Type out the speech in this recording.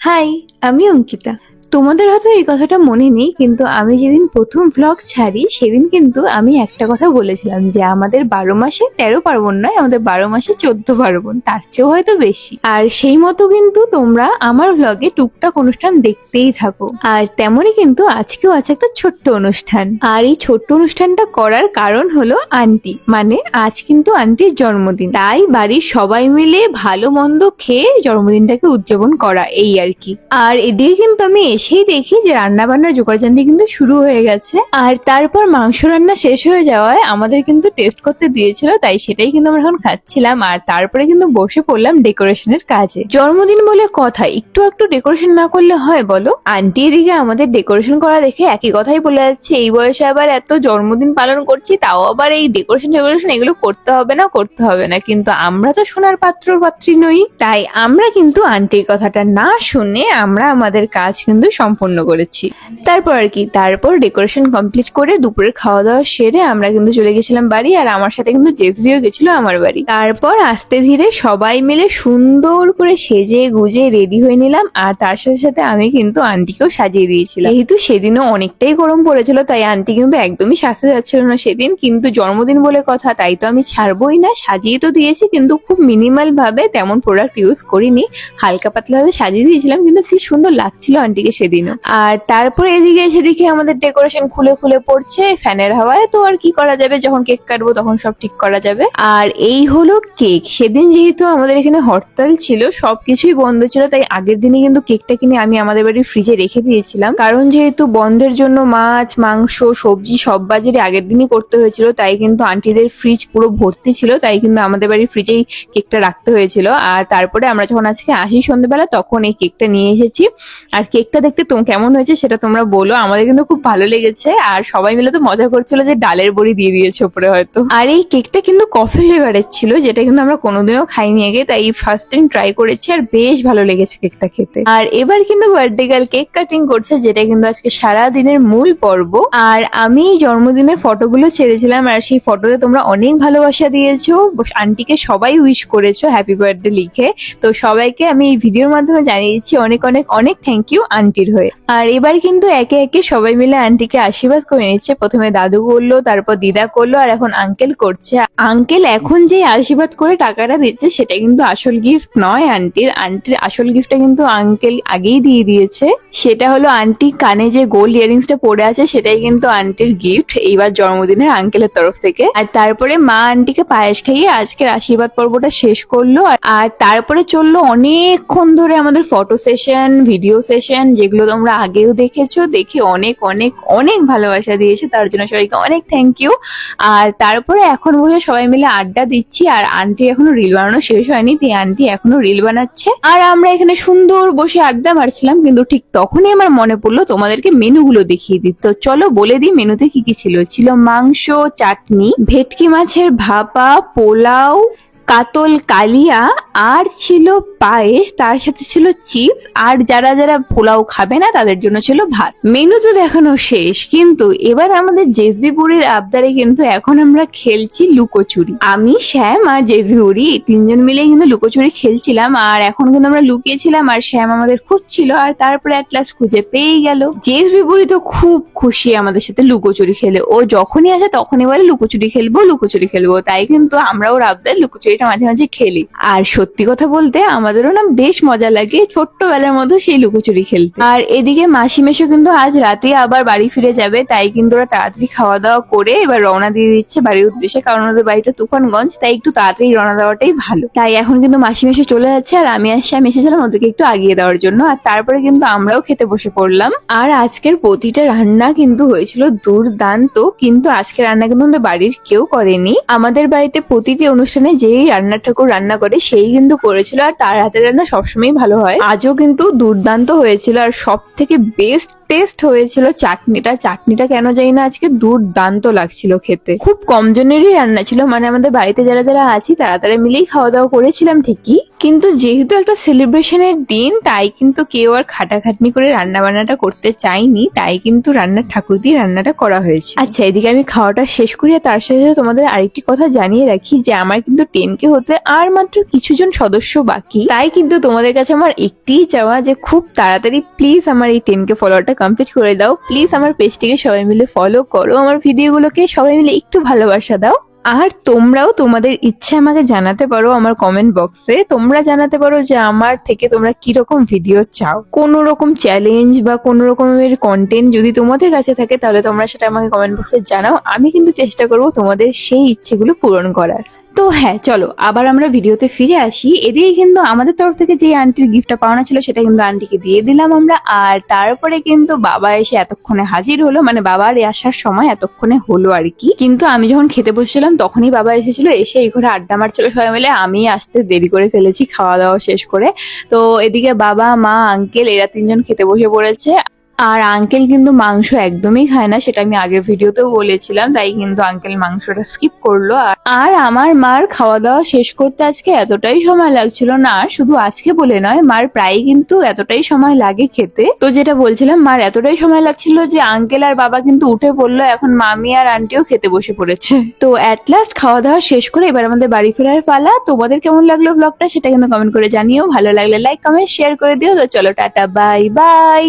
High, আমি অঙ্কিতা। তোমাদের হয়তো এই কথাটা মনে নেই, কিন্তু আমি যেদিন প্রথম ভ্লগ ছাড়ি সেদিন কিন্তু আমি একটা কথা বলেছিলাম যে আমাদের 12 মাসে 13 পার্বণ নয়, আমাদের 12 মাসে 14 পার্বণ, তার চেয়েও হয়তো বেশি। আর সেই মতো কিন্তু তোমরা আমার ভ্লগে টুকটাক অনুষ্ঠান দেখতেই থাকো। আর তেমনই কিন্তু আজকেও আছে একটা ছোট্ট অনুষ্ঠান। আর এই ছোট্ট অনুষ্ঠানটা করার কারণ হলো আন্টি, মানে আজ কিন্তু আন্টির জন্মদিন, তাই বাড়ির সবাই মিলে ভালো মন্দ খেয়ে জন্মদিনটাকে উদযাপন করা, এই আর কি। আর এদিকে কিন্তু আমি এসেই দেখি যে রান্না বান্নার জোগাড়জান্তি কিন্তু শুরু হয়ে গেছে। আর তারপর মাংস রান্না শেষ হয়ে যাওয়ায় আমাদের কিন্তু টেস্ট করতে দিয়েছিল, তাই সেটাই কিন্তু আমরা এখন খাচ্ছিলাম। আর তারপরে কিন্তু বসে পড়লাম ডেকোরেশনের কাজে। জন্মদিন বলে কথা, একটু একটু ডেকোরেশন না করলে হয় বলো? আন্টি এদিকে আমাদের ডেকোরেশন করা দেখে একই কথাই বলে যাচ্ছে, এই বয়সে আবার এত জন্মদিন পালন করছি, তাও আবার এই ডেকোরেশন এগুলো করতে হবে না, করতে হবে না। কিন্তু আমরা তো সোনার পাত্র পাত্রী নই, তাই আমরা কিন্তু আন্টির কথাটা না শুনে আমরা আমাদের কাজ কিন্তু সম্পূর্ণ করেছি। তারপর আর কি, তারপর ডেকোরেশন কমপ্লিট করে দুপুরের খাওয়া দাওয়া সেরে আমরা কিন্তু চলে গেছিলাম বাড়ি। আর আমার সাথে কিন্তু জেসভিও গেছিল আমার বাড়ি। তারপর আস্তে ধীরে সবাই মিলে সুন্দর করে সেজে গুজে রেডি হয়ে নিলাম। আর তার সাথে সাথে আমি কিন্তু আন্টিকেও সাজিয়ে দিয়েছিলাম, যেহেতু সেদিনও অনেকটাই গরম পড়েছিল, তাই আন্টি কিন্তু একদমই সাজতে যাচ্ছিল না সেদিন। কিন্তু জন্মদিন বলে কথা, তাই তো আমি ছাড়বোই না, সাজিয়ে তো দিয়েছি, কিন্তু খুব মিনিমাল ভাবে, তেমন প্রোডাক্ট ইউজ করিনি, হালকা পাতলা ভাবে সাজিয়ে দিয়েছিলাম। কিন্তু কি সুন্দর লাগছিল আন্টিকে সেদিনও। আর তারপরে এদিকে সেদিকে আমাদের ডেকোরেশন খুলে খুলে পড়ছে ফ্যানের হাওয়ায়। তো আর কি করা যাবে, যখন কেক কাটবো তখন সব ঠিক করা যাবে। আর এই হলো কেক। সেদিন যেহেতু আমাদের এখানে হরতাল ছিল, সবকিছুই বন্ধ ছিল, তাই আগের দিনে কিন্তু কেকটা কিনে আমি আমাদের বাড়ির ফ্রিজে রেখে দিয়েছিলাম। কারণ যেহেতু বন্ধের জন্য মাছ মাংস সবজি সব বাজারে আগের দিনই করতে হয়েছিল, তাই কিন্তু আন্টিদের ফ্রিজ পুরো ভর্তি ছিল, তাই কিন্তু আমাদের বাড়ির ফ্রিজেই কেকটা রাখতে হয়েছিল। আর তারপরে আমরা যখন আজকে আসি সন্ধ্যেবেলা, তখন এই কেকটা নিয়ে এসেছি। আর কেকটা দেখতে কেমন হয়েছে সেটা তোমরা বলো, আমাদের কিন্তু খুব ভালো লেগেছে। আর সবাই মিলে তো মজা করছিল যে ডালের বড়ি দিয়ে দিয়েছে উপরে হয়তো। আর এই কেকটা কিন্তু কফি ফ্লেভারের ছিল, যেটা কিন্তু আমরা কোনোদিনও খাইনি আগে, তাই ফার্স্ট টাইম ট্রাই করেছি। আর বেশ ভালো লেগেছে কেকটা খেতে। আর এবার কিন্তু বার্থডে গার্ল কেক কাটিং করছে, যেটা কিন্তু আজকে সারা দিনের মূল পর্ব। আর আমি জন্মদিনের ফটোগুলো ছেড়েছিলাম, আর সেই ফটোতে তোমরা অনেক ভালোবাসা দিয়েছো, আন্টিকে সবাই উইশ করেছো হ্যাপি বার্থডে লিখে। তো সবাইকে আমি এই ভিডিওর মাধ্যমে জানিয়ে দিচ্ছি অনেক অনেক অনেক থ্যাংক ইউ আন্টির হয়ে। আর এবার কিন্তু একে একে সবাই মিলে আন্টিকে আশীর্বাদ করে নিচ্ছে। প্রথমে দাদু করলো, তারপর দিদা করলো, আর এখন আঙ্কেল করছে। আঙ্কেল এখন যে আশীর্বাদ করে টাকাটা দিচ্ছে, সেটা কিন্তু আসল গিফট নয় আন্টির। আন্টির আসল গিফটটা কিন্তু আঙ্কেল আগেই দিয়ে দিয়েছে। সেটা হলো আন্টি কানে যে গোল্ড ইয়ারিংসটা পরে আছে, সেটাই কিন্তু আন্টির গিফট এইবার জন্মদিনের আঙ্কেলের তরফ থেকে। আর তারপরে মা আন্টিকে পায়েস খাইয়ে আজকের আশীর্বাদ পর্বটা শেষ করলো। আর তারপরে চললো অনেকক্ষণ ধরে আমাদের ফটো সেশন, ভিডিও সেশন, যেগুলো তোমরা আগেও দেখেছো, দেখে অনেক অনেক অনেক ভালোবাসা দিয়েছে, তার জন্য সবাইকে অনেক থ্যাংক ইউ। আর তারপরে এখন বসে সবাই মিলে আড্ডা দিচ্ছি। আর আন্টি এখনো রিল বানানো শেষ হয়নি, তাই আন্টি এখনো রিল বানাচ্ছে। আর আমরা এখানে সুন্দর বসে আড্ডা মারছিলাম। কিন্তু ঠিক তখনই আমার মনে পড়লো তোমাদেরকে মেনুগুলো দেখিয়ে দিই। তো চলো বলে দিই মেনুতে কি কি ছিল। ছিল মাংস, চাটনি, ভেটকি মাছের ভাপা, পোলাও, কাতল কালিয়া, আর ছিল পায়েস, তার সাথে ছিল চিপস। আর যারা যারা পোলাও খাবে না তাদের জন্য ছিল ভাত। মেনু তো দেখানো শেষ, কিন্তু এবার আমাদের জেসবি বুড়ির আবদারে কিন্তু এখন আমরা খেলছি লুকোচুরি। আমি, শ্যাম আর জেসবি বুড়ি এই তিনজন মিলে কিন্তু লুকোচুরি খেলছিলাম। আর এখন কিন্তু আমরা লুকিয়েছিলাম, আর শ্যাম আমাদের খুঁজছিল। আর তারপরে অ্যাট লাস্ট খুঁজে পেয়ে গেল। জেসবি বুড়ি তো খুব খুশি আমাদের সাথে লুকোচুরি খেলে, ও যখনই আসে তখনই বলে লুকোচুরি খেলবো লুকোচুরি খেলবো। তাই কিন্তু আমরা ওর আবদার লুকোচুরি মাঝে মাঝে খেলি। আর সত্যি কথা বলতে আমাদেরও না বেশ মজা লাগে ছোট্টবেলার মতো সেই লুকোচুরি খেলতে। আর এদিকে মাসি মেশো কিন্তু আজ রাতে আবার বাড়ি ফিরে যাবে, তাই কিন্তু ওরা তাড়াতাড়ি খাওয়া দাওয়া করে এবার রওনা দিয়ে দিচ্ছে বাড়ির উদ্দেশ্যে। কারণ ওদের বাড়িটা তুফানগঞ্জ, তাই একটু তাড়াতাড়ি রওনা দেওয়াটাই ভালো। তাই এখন কিন্তু মাসি মেশো চলে যাচ্ছে, আর আমি আর শ্যাম এসেছিলাম ওদেরকে একটু আগিয়ে দেওয়ার জন্য। আর তারপরে কিন্তু আমরাও খেতে বসে পড়লাম। আর আজকের প্রতিটা রান্না কিন্তু হয়েছিল দুর্দান্ত। কিন্তু আজকের রান্না কিন্তু আমাদের বাড়ির কেউ করেনি। আমাদের বাড়িতে প্রতিটি অনুষ্ঠানে যেই রান্না ঠাকুর রান্না করে সেই কিন্তু করেছিল, আর তার হাতের রান্না সবসময় ভালো হয়। আজও কিন্তু দুর্দান্ত হয়েছিল। আর সব থেকে বেস্ট টেস্ট হয়েছিল চাটনিটা কেন জানি না আজকে দুর্দান্ত লাগছিল খেতে। খুব কম জনেরই রান্না ছিল, মানে আমাদের বাড়িতে যারা যারা আছি তারা মিলেই খাওয়া দাওয়া করেছিলাম ঠিকই, কিন্তু যেহেতু একটা সেলিব্রেশনের দিন তাই কিন্তু কেউ আর খাটাখাটনি করে রান্না বান্নাটা করতে চাইনি, তাই কিন্তু রান্নার ঠাকুর দিয়ে রান্নাটা করা হয়েছে। আচ্ছা, এদিকে আমি খাওয়াটা শেষ করি, আর তার সাথে তোমাদের আরেকটি কথা জানিয়ে রাখি যে আমার কিন্তু 10K হতে আর মাত্র কিছুজন সদস্য বাকি। তাই কিন্তু তোমাদের কাছে আমার একটিই চাওয়া যে খুব তাড়াতাড়ি প্লিজ আমার এই 10K ফলোয়ারটা কমপ্লিট করে দাও। প্লিজ আমার পেজটিকে সবাই মিলে ফলো করো, আমার ভিডিওগুলোকে সবাই মিলে একটু ভালোবাসা দাও। আর তোমরাও তোমাদের ইচ্ছে আমাকে জানাতে পারো আমার কমেন্ট বক্সে। তোমরা জানাতে পারো যে আমার থেকে তোমরা কিরকম ভিডিও চাও, কোন রকম চ্যালেঞ্জ বা কোন রকমের কন্টেন্ট যদি তোমাদের কাছে থাকে তাহলে তোমরা সেটা আমাকে কমেন্ট বক্সে জানাও। আমি কিন্তু চেষ্টা করব তোমাদের সেই ইচ্ছেগুলো পূরণ করার। তো হ্যাঁ, চলো আবার আমরা ভিডিওতে ফিরে আসি। এদিকে কিন্তু আমাদের তরফ থেকে যে আন্টির গিফটটা পাওনা ছিল সেটা কিন্তু আন্টিকে দিয়ে দিলাম আমরা। আর তারপরে কিন্তু বাবা এসে এতক্ষণে হাজির হলো, মানে বাবার আসার সময় এতক্ষণে হলো আর কি। কিন্তু আমি যখন খেতে বসছিলাম তখনই বাবা এসেছিল, এসে এই ঘরে আড্ডা মারছিল সবাই মিলে। আমি আসতে দেরি করে ফেলেছি খাওয়া দাওয়া শেষ করে। তো এদিকে বাবা, মা, আঙ্কেল এরা তিনজন খেতে বসে পড়েছে। আর আঙ্কেল কিন্তু মাংস একদমই খায় না, সেটা আমি আগের ভিডিওতেও বলেছিলাম, তাই কিন্তু আঙ্কেল মাংসটা স্কিপ করলো। আর আমার মার খাওয়া দাওয়া শেষ করতে আজকে এতটাই সময় লাগছিল না, শুধু আজকে বলে নয়, মার প্রায় কিন্তু এতটাই সময় লাগে খেতে। তো যেটা বলছিলাম, মার এতটাই সময় লাগছিল যে আঙ্কেল আর বাবা কিন্তু উঠে পড়লো, এখন মামি আর আন্টিও খেতে বসে পড়েছে। তো অ্যাট লাস্ট খাওয়া দাওয়া শেষ করে এবার আমাদের বাড়ি ফেরার পালা। তোমাদের কেমন লাগলো ব্লগটা সেটা কিন্তু কমেন্ট করে জানিও, ভালো লাগলে লাইক কমেন্ট শেয়ার করে দিও। তো চলো টাটা, বাই বাই।